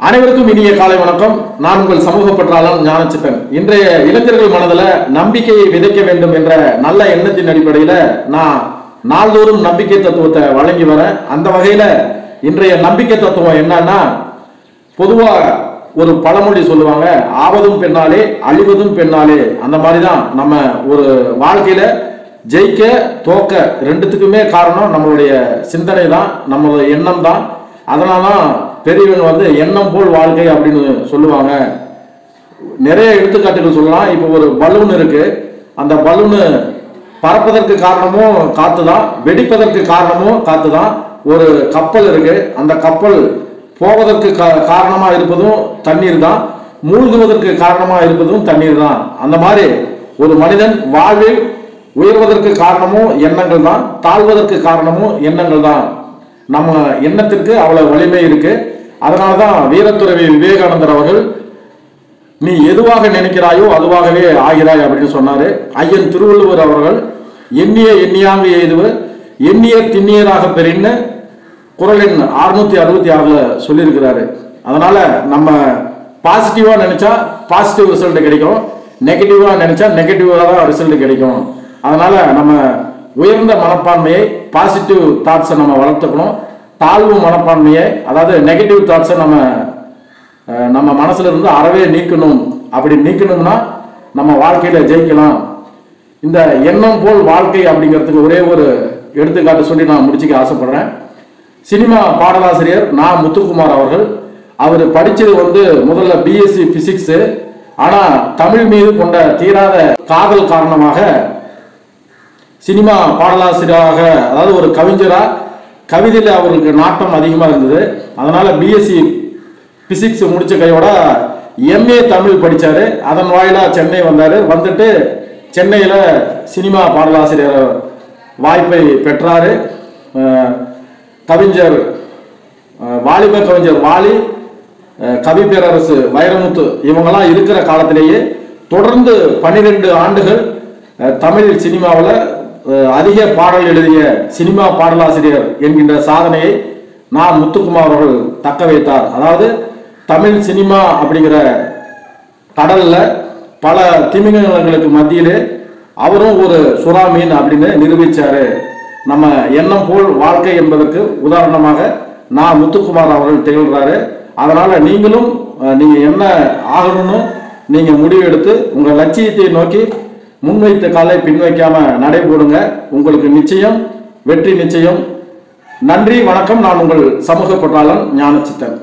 அனைவருக்கும் இனிய காலை வணக்கம். நான் உங்கள் சமூக பற்றாளன் ஞானச்சித்தன். இன்றைய இளைஞர்கள் மனதில் நம்பிக்கையை விதைக்க வேண்டும் என்ற நல்ல எண்ணத்தின் அடிப்படையில் நான் நாள்தோறும் நம்பிக்கை தத்துவத்தை வழங்கி வரேன். அந்த வகையில் இன்றைய நம்பிக்கை தத்துவம் என்னன்னா, பொதுவாக ஒரு பழமொழி சொல்லுவாங்க, ஆவதும் பெண்ணாலே அழிவதும் பெண்ணாலே. அந்த மாதிரி தான் நம்ம ஒரு வாழ்க்கையில ஜெயிக்க தோக்க ரெண்டுத்துக்குமே காரணம் நம்மளுடைய சிந்தனை தான், நம்மளுடைய எண்ணம் தான். அதனால தான் பெரியவங்க எண்ணம் போல் வாழ்க்கை அப்படின்னு சொல்லுவாங்க. நிறைய எடுத்துக்காட்டுகள் சொல்லலாம். இப்போ ஒரு பலூன் இருக்கு, அந்த பலூனு பறப்பதற்கு காரணமும் காத்து தான், வெடிப்பதற்கு காரணமும் காத்து தான். ஒரு கப்பல் இருக்கு, அந்த கப்பல் போவதற்கு காரணமா இருப்பதும் தண்ணீர் தான், மூழ்குவதற்கு காரணமா இருப்பதும் தண்ணீர் தான். அந்த மாதிரி ஒரு மனிதன் வாழ்வில் உயர்வதற்கு காரணமும் எண்ணங்கள் தான், தாழ்வதற்கு காரணமும் எண்ணங்கள் தான். நம்ம எண்ணத்திற்கு அவ்வளவு வலிமை இருக்கு. அதனாலதான் வீரத்துறவி விவேகானந்தர் அவர்கள், நீ எதுவாக நினைக்கிறாயோ அதுவாகவே ஆகிறாய் அப்படின்னு சொன்னாரு. ஐயன் திருவள்ளுவர் அவர்கள், எண்ணிய எண்ணியாங்க எய்துவ எண்ணிய திண்ணியராக பெறின்னு குறள் எண் 666 சொல்லியிருக்கிறாரு. அதனால நம்ம பாசிட்டிவா நினைச்சா பாசிட்டிவ் ரிசல்ட் கிடைக்கும், நெகட்டிவா நினைச்சா நெகட்டிவா தான் ரிசல்ட் கிடைக்கும். அதனால நம்ம உயர்ந்த மனப்பான்மையை, பாசிட்டிவ் தாட்ஸை நம்ம வளர்த்துக்கணும். தாழ்வு மனப்பான்மையை, அதாவது நெகட்டிவ் தாட்ஸை நம்ம மனசுல இருந்து அறவே நீக்கணும். அப்படி நீக்கணும்னா நம்ம வாழ்க்கையில ஜெயிக்கலாம். இந்த எண்ணம் போல் வாழ்க்கை அப்படிங்கிறதுக்கு ஒரே ஒரு எடுத்துக்காட்டு சொல்லி நான் முடிச்சுக்க ஆசைப்படுறேன். சினிமா பாடலாசிரியர் நா. முத்துக்குமார் அவர்கள், அவர் படிச்சது முதல்ல பிஎஸ்சி பிசிக்ஸ். ஆனா தமிழ் மீது கொண்ட தீராத காதல் காரணமாக சினிமா பாடலாசிரியராக, அதாவது ஒரு கவிஞரா கவிதையில் அவருக்கு நாட்டம் அதிகமாக இருந்தது. அதனால பிஎஸ்சி பிசிக்ஸ் முடிச்ச கையோட எம்ஏ தமிழ் படிச்சாரு. அதன் வாயிலா சென்னை வந்தாரு. வந்துட்டு சென்னையில் சினிமா பாடலாசிரியர் வாய்ப்பை பெற்றாரு. கவிஞர் வாலிப கவிஞர் வாலி, கவி பேரரசு வைரமுத்து இவங்கெல்லாம் இருக்கிற காலத்திலேயே தொடர்ந்து 12 ஆண்டுகள் தமிழ் சினிமாவில் அதிக பாடல் எழுதிய சினிமா பாடலாசிரியர் என்கின்ற சாதனையை நா. முத்துக்குமார் அவர்கள் தக்க வைத்தார். அதாவது தமிழ் சினிமா அப்படிங்கிற கடல்ல பல திமிங்கலங்களுக்கு மத்தியிலே அவரும் ஒரு சுறா மீன் அப்படின்னு நிரூபிச்சாரு. நம்ம எண்ணம் போல் வாழ்க்கை என்பதற்கு உதாரணமாக நா. முத்துக்குமார் அவர்கள் திகழ்றாரு. அதனால நீங்களும் நீங்க என்ன ஆகணும்னு நீங்க முடிவு எடுத்து உங்க லட்சியத்தை நோக்கி முன்வைத்த காலை பின்வைக்காம நடைபோடுங்க. உங்களுக்கு நிச்சயம் வெற்றி நிச்சயம். நன்றி, வணக்கம். நான் உங்கள் சமூக பற்றாளன் ஞானச்சித்தன்.